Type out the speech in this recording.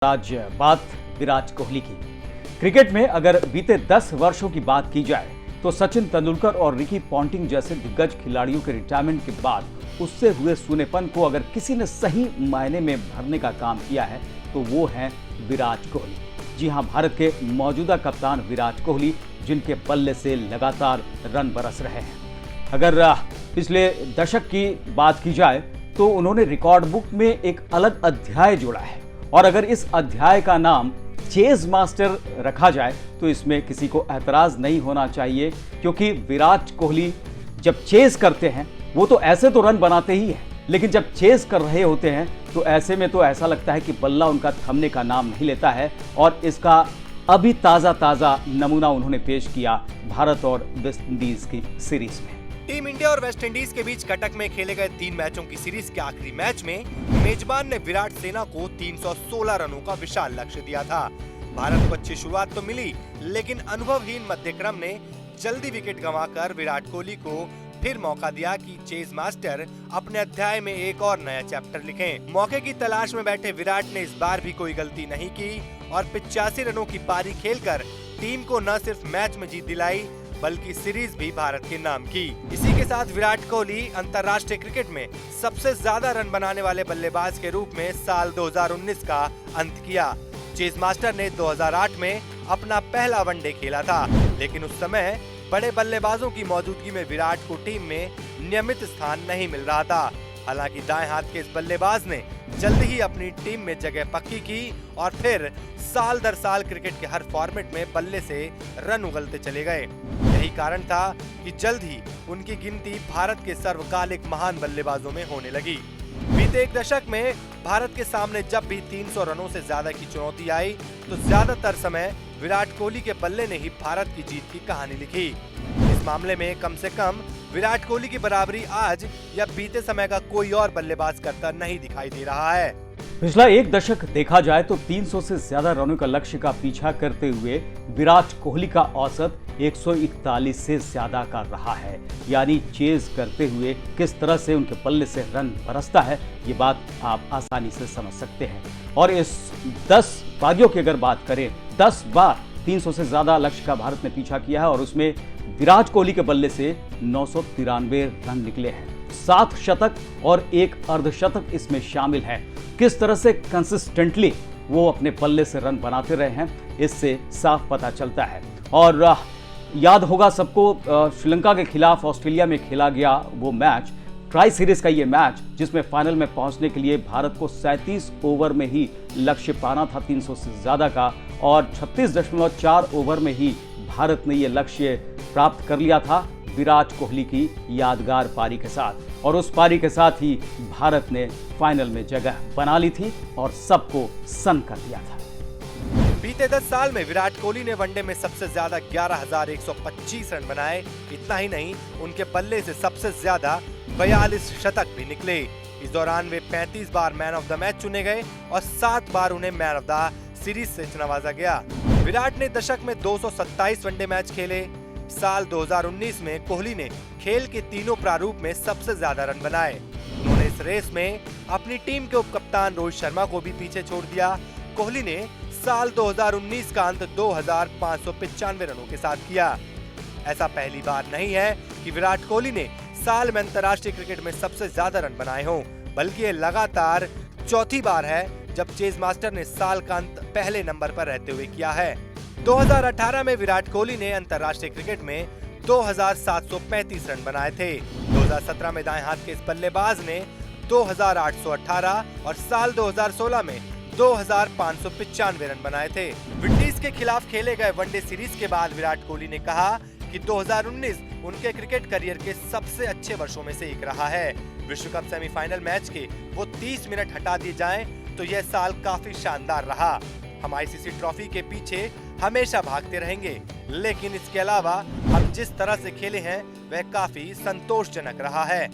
आज बात विराट कोहली की। क्रिकेट में अगर बीते 10 वर्षों की बात की जाए तो सचिन तेंदुलकर और रिकी पॉन्टिंग जैसे दिग्गज खिलाड़ियों के रिटायरमेंट के बाद उससे हुए सूनेपन को अगर किसी ने सही मायने में भरने का काम किया है तो वो है विराट कोहली। जी हां, भारत के मौजूदा कप्तान विराट कोहली, जिनके बल्ले से लगातार रन बरस रहे हैं। अगर पिछले दशक की बात की जाए तो उन्होंने रिकॉर्ड बुक में एक अलग अध्याय जोड़ा है, और अगर इस अध्याय का नाम चेज मास्टर रखा जाए तो इसमें किसी को ऐतराज नहीं होना चाहिए, क्योंकि विराट कोहली जब चेज करते हैं वो तो ऐसे तो रन बनाते ही हैं, लेकिन जब चेज कर रहे होते हैं तो ऐसे में तो ऐसा लगता है कि बल्ला उनका थमने का नाम नहीं लेता है। और इसका अभी ताजा नमूना उन्होंने पेश किया भारत और वेस्ट इंडीज की सीरीज में। टीम इंडिया और वेस्ट इंडीज के बीच कटक में खेले गए 3 मैचों की सीरीज के आखिरी मैच में मेजबान ने विराट सेना को 316 रनों का विशाल लक्ष्य दिया था। भारत को अच्छी शुरुआत तो मिली, लेकिन अनुभवहीन मध्यक्रम ने जल्दी विकेट गंवाकर विराट कोहली को फिर मौका दिया कि चेज मास्टर अपने अध्याय में एक और नया चैप्टर लिखें। मौके की तलाश में बैठे विराट ने इस बार भी कोई गलती नहीं की और 85 रनों की पारी खेलकर टीम को न सिर्फ मैच में जीत दिलाई बल्कि सीरीज भी भारत के नाम की। इसी के साथ विराट कोहली अंतर्राष्ट्रीय क्रिकेट में सबसे ज्यादा रन बनाने वाले बल्लेबाज के रूप में साल 2019 का अंत किया। चेज मास्टर ने 2008 में अपना पहला वनडे खेला था, लेकिन उस समय बड़े बल्लेबाजों की मौजूदगी में विराट को टीम में नियमित स्थान नहीं मिल रहा था। हालांकि दाएं हाथ के इस बल्लेबाज ने जल्द ही अपनी टीम में जगह पक्की की और फिर साल दर साल क्रिकेट के हर फॉर्मेट में बल्ले से रन उगलते चले गए। यही कारण था कि जल्द ही उनकी गिनती भारत के सर्वकालिक महान बल्लेबाजों में होने लगी। बीते एक दशक में भारत के सामने जब भी 300 रनों से ज्यादा की चुनौती आई तो ज्यादातर समय विराट कोहली के बल्ले ने ही भारत की जीत की कहानी लिखी। इस मामले में कम से कम विराट कोहली की बराबरी आज या बीते समय का कोई और बल्लेबाज करता नहीं दिखाई दे रहा है। पिछला एक दशक देखा जाए तो 300 से ज्यादा रनों का लक्ष्य का पीछा करते हुए विराट कोहली का औसत 141 से ज्यादा का रहा है। यानी चेज करते हुए किस तरह से उनके बल्ले से रन बरसता है, ये बात आप आसानी से समझ सकते हैं। और इस 10 पारियों की अगर बात करें, 10 बार 300 से ज्यादा लक्ष्य का भारत ने पीछा किया है और उसमें विराट कोहली के बल्ले से 993 रन निकले हैं। 7 शतक और 1 अर्धशतक इसमें शामिल है। किस तरह से कंसिस्टेंटली वो अपने बल्ले से रन बनाते रहे हैं, इससे साफ पता चलता है। और याद होगा सबको, श्रीलंका के खिलाफ ऑस्ट्रेलिया में खेला गया वो मैच, ट्राई सीरीज का ये मैच, जिसमें फाइनल में पहुंचने के लिए भारत को 37 ओवर में ही लक्ष्य पाना था 300 से ज्यादा का, और 36.4 ओवर में ही भारत ने ये लक्ष्य प्राप्त कर लिया था विराट कोहली की यादगार पारी के साथ। और उस पारी के साथ ही भारत ने फाइनल में जगह बना ली थी और सबको सन्न कर दिया था। बीते 10 साल में विराट कोहली ने वनडे में सबसे ज्यादा 11,125 रन बनाए। इतना ही नहीं, उनके बल्ले से सबसे ज्यादा 42 शतक भी निकले। इस दौरान वे 35 बार मैन ऑफ द मैच चुने गए और 7 बार उन्हें मैन ऑफ द सीरीज से नवाजा गया। विराट ने दशक में 227 वनडे मैच खेले। साल 2019 में कोहली ने खेल के तीनों प्रारूप में सबसे ज्यादा रन बनाए। उन्होंने इस रेस में अपनी टीम के उपकप्तान रोहित शर्मा को भी पीछे छोड़ दिया। कोहली ने साल 2019 का अंत 2,595 रनों के साथ किया। ऐसा पहली बार नहीं है कि विराट कोहली ने साल में अंतर्राष्ट्रीय क्रिकेट में सबसे ज्यादा रन बनाए हों, बल्कि ये लगातार चौथी बार है जब चेज मास्टर ने साल का अंत पहले नंबर पर रहते हुए किया है। 2018 में विराट कोहली ने अंतर्राष्ट्रीय क्रिकेट में 2,735 रन बनाए थे। 2017 में दाएं हाथ के इस बल्लेबाज ने 2,818 और साल 2016 में 2,595 रन बनाए थे। विंडीज के खिलाफ खेले गए वनडे सीरीज के बाद विराट कोहली ने कहा कि 2019 उनके क्रिकेट करियर के सबसे अच्छे वर्षों में से एक रहा है। विश्व कप सेमीफाइनल मैच के वो 30 मिनट हटा दिए जाएं तो यह साल काफी शानदार रहा। हम आईसीसी ट्रॉफी के पीछे हमेशा भागते रहेंगे, लेकिन इसके अलावा हम जिस तरह से खेले हैं वह काफी संतोषजनक रहा है।